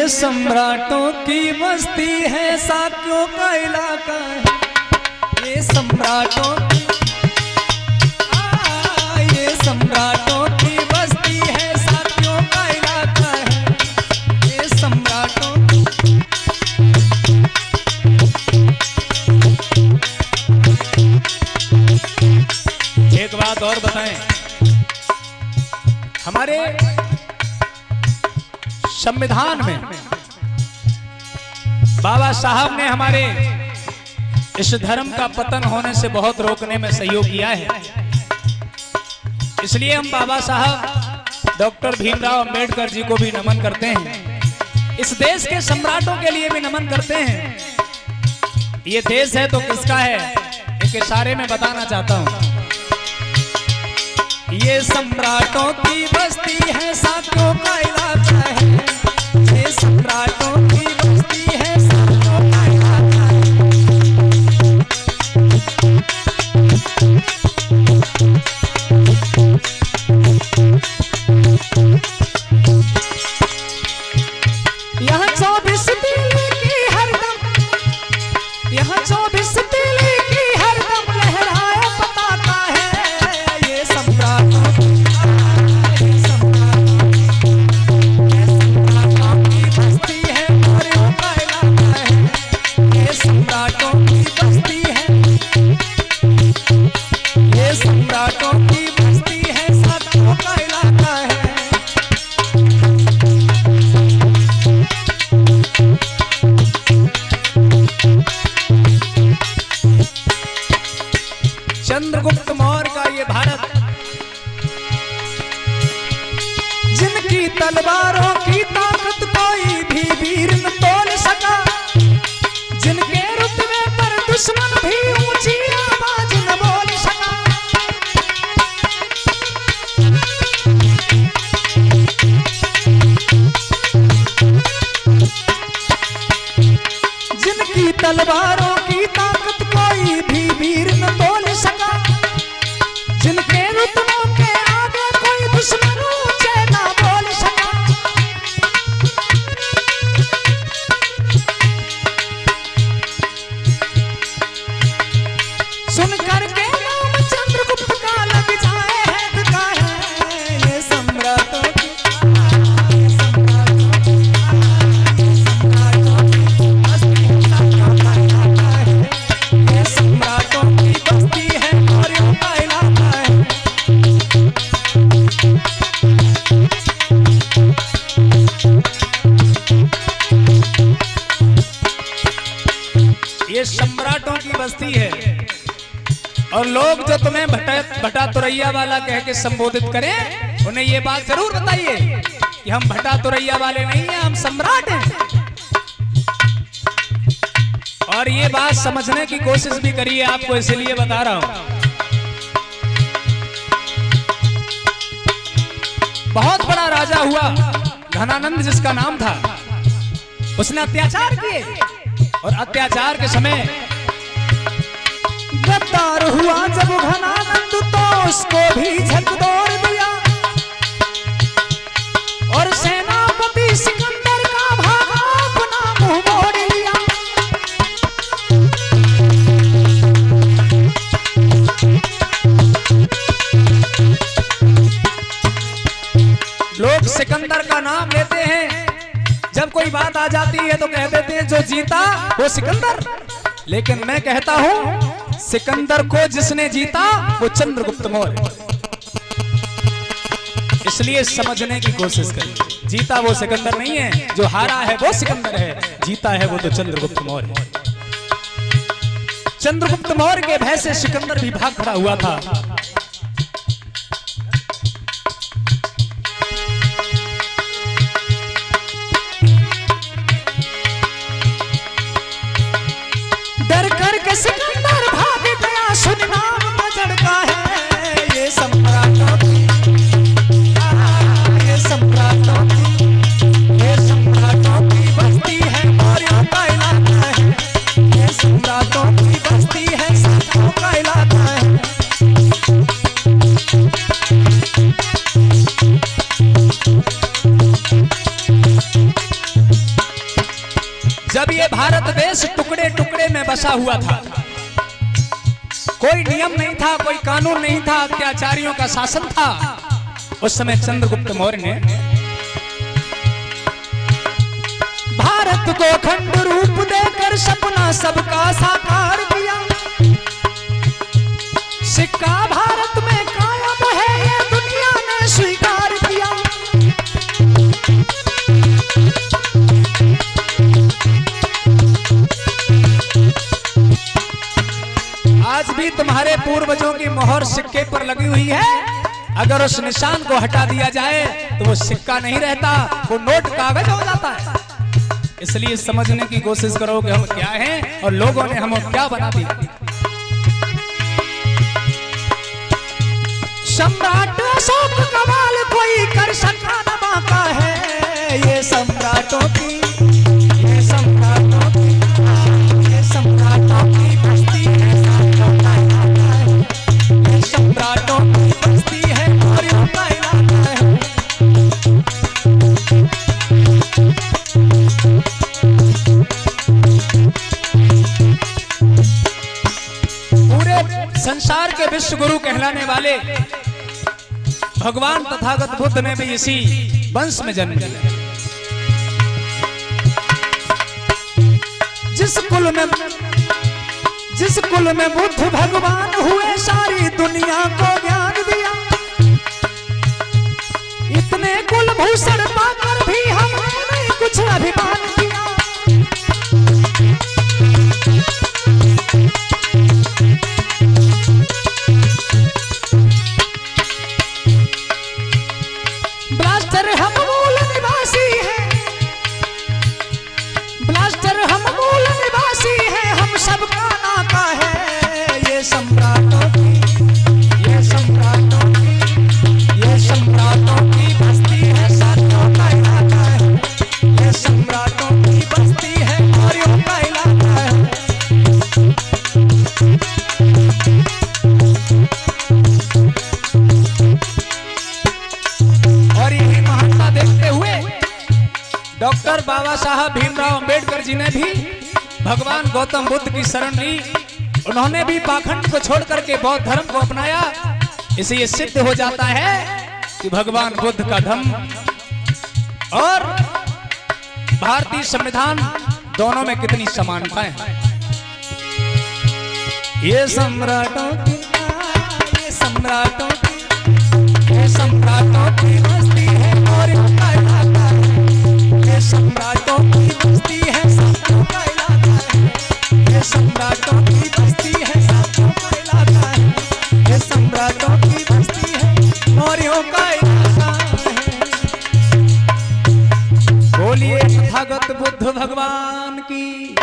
ये सम्राटों की बस्ती है, साथियों का इलाका है। ये सम्राटों की ये सम्राटों की बस्ती है, साथियों का इलाका है। ये सम्राटों एक बात और बताएं, हमारे संविधान में बाबा साहब ने हमारे इस धर्म का पतन होने से बहुत रोकने में सहयोग किया है। इसलिए हम बाबा साहब डॉक्टर भीमराव अंबेडकर जी को भी नमन करते हैं। इस देश के सम्राटों के लिए भी नमन करते हैं। ये देश है तो किसका है, एक इशारे में बताना चाहता हूं। ये सम्राटों की बस्ती है, साथियों का इलाका है। ये सम्राटों की बस्ती है, साथियों का इलाका है। यहाँ 24 तीली की हरदम, यहाँ 24 तीली की हरदम लहराए पताका है। ये सम्राटों चंद्रगुप्त मौर्य का ये भारत, जिनकी तलवारों की ताकत कोई भी वीर न तोल सका, जिनके रुतबे पर दुश्मन भी ऊंची आवाज न बोल सका। जिनकी तलवारों की ताकत कोई भी वीर न तोल सका, जिनके रुतबों के आगे कोई दुश्मन ऊंचे ना बोल सका। सुन करके नाम चंद्रगुप्त का लग जाए है धक्का है। ये सम्राटों की ये सम्राटों की बस्ती है। और लोग जो तुम्हें भटा तुरैया वाला कह के संबोधित करें, उन्हें ये बात जरूर बताइए कि हम भटा तुरैया वाले नहीं हैं, हम सम्राट हैं। और ये बात समझने की कोशिश भी करिए, आपको इसलिए बता रहा हूं। बहुत बड़ा राजा हुआ, घनानंद जिसका नाम था, उसने अत्याचार किए और अत्याचार के समय गद्दार हुआ जब घनानंद, तो उसको भी झकझोर दिया और सेनापति सिकंदर का भागा अपना मुंह मोड़ लिया। लोग सिकंदर का नाम लेते हैं, जब कोई बात आ जाती है तो कह देते हैं जो जीता वो सिकंदर। लेकिन मैं कहता हूं सिकंदर को जिसने जीता वो चंद्रगुप्त मौर्य। इसलिए समझने की कोशिश करिए, जीता वो सिकंदर नहीं है, जो हारा है वो सिकंदर है, जीता है वो तो चंद्रगुप्त मौर्य। चंद्रगुप्त मौर्य के भय से सिकंदर भी भाग खड़ा हुआ था। डर करके सिकंदर भाग गया, सुन नाम बजड़ का है। ये सम्राटों की, ये सम्राटों की, ये सम्राटों की बस्ती है, मौर्यों का इलाका है। ये सम्राटों की बस्ती है, साथियों का इलाका है। प्रदेश टुकड़े टुकड़े में बसा हुआ था। कोई नियम नहीं था, कोई कानून नहीं था, अत्याचारियों का शासन था। उस समय चंद्रगुप्त मौर्य ने भारत को खंड रूप देकर सपना सबका साकार किया। सिक्का भारत में कायम है, ये दुनिया ने स्वीकार किया। आज भी तुम्हारे पूर्वजों की मोहर सिक्के पर लगी हुई है। अगर उस निशान को हटा दिया जाए तो वो सिक्का नहीं रहता, वो नोट कागज हो जाता है। इसलिए समझने की कोशिश करो कि हम क्या हैं और लोगों ने हमें क्या बना दिया। सम्राट अशोक कमाल कोई कर सका न बाका है। ये सम्राटों की, ये सम्राटों की, ये सम्राटों की बस्ती है, ये सम्राटों की बस्ती है और इनका इलाका है। पूरे संसार के विश्व गुरु कहलाने वाले भगवान तथागत बुद्ध ने भी इसी वंश में जन्म लिया। जिस कुल में बुद्ध भगवान हुए, सारी दुनिया को ज्ञान दिया। इतने कुल भूषण पाकर भी हमने नहीं कुछ अभिमान किया। ब्लास्टर हम मूल निवासी हैं, ब्लास्टर हम मूल निवासी हैं, हम सबका नाता है। ये सम्राटों की, ये सम्राटों की, ये सम्राटों की बस्ती है, साथियों का इलाका है। ये सम्राटों की बस्ती है और इनका इलाका है। और यही महानता देखते हुए डॉक्टर बाबा साहब भीमराव अंबेडकर जी ने भी भगवान गौतम बुद्ध की शरण ली। उन्होंने भी पाखंड को छोड़ करके बौद्ध धर्म को अपनाया। इसे ये सिद्ध हो जाता है कि भगवान बुद्ध का धम्म और भारतीय संविधान दोनों में कितनी समानताएं हैं। ये सम्राटों की, ये सम्राटों की, ये सम्राटों की बस्ती है और इनका इलाका है। ये सम्राटों की बस्ती है, साथियों का इलाका है। ये सम्राटों की बस्ती है, साथियों का इलाका है। ये सम्राटों की बस्ती है, मौर्यों का इलाका है। बोलिए तथागत बुद्ध भगवान की।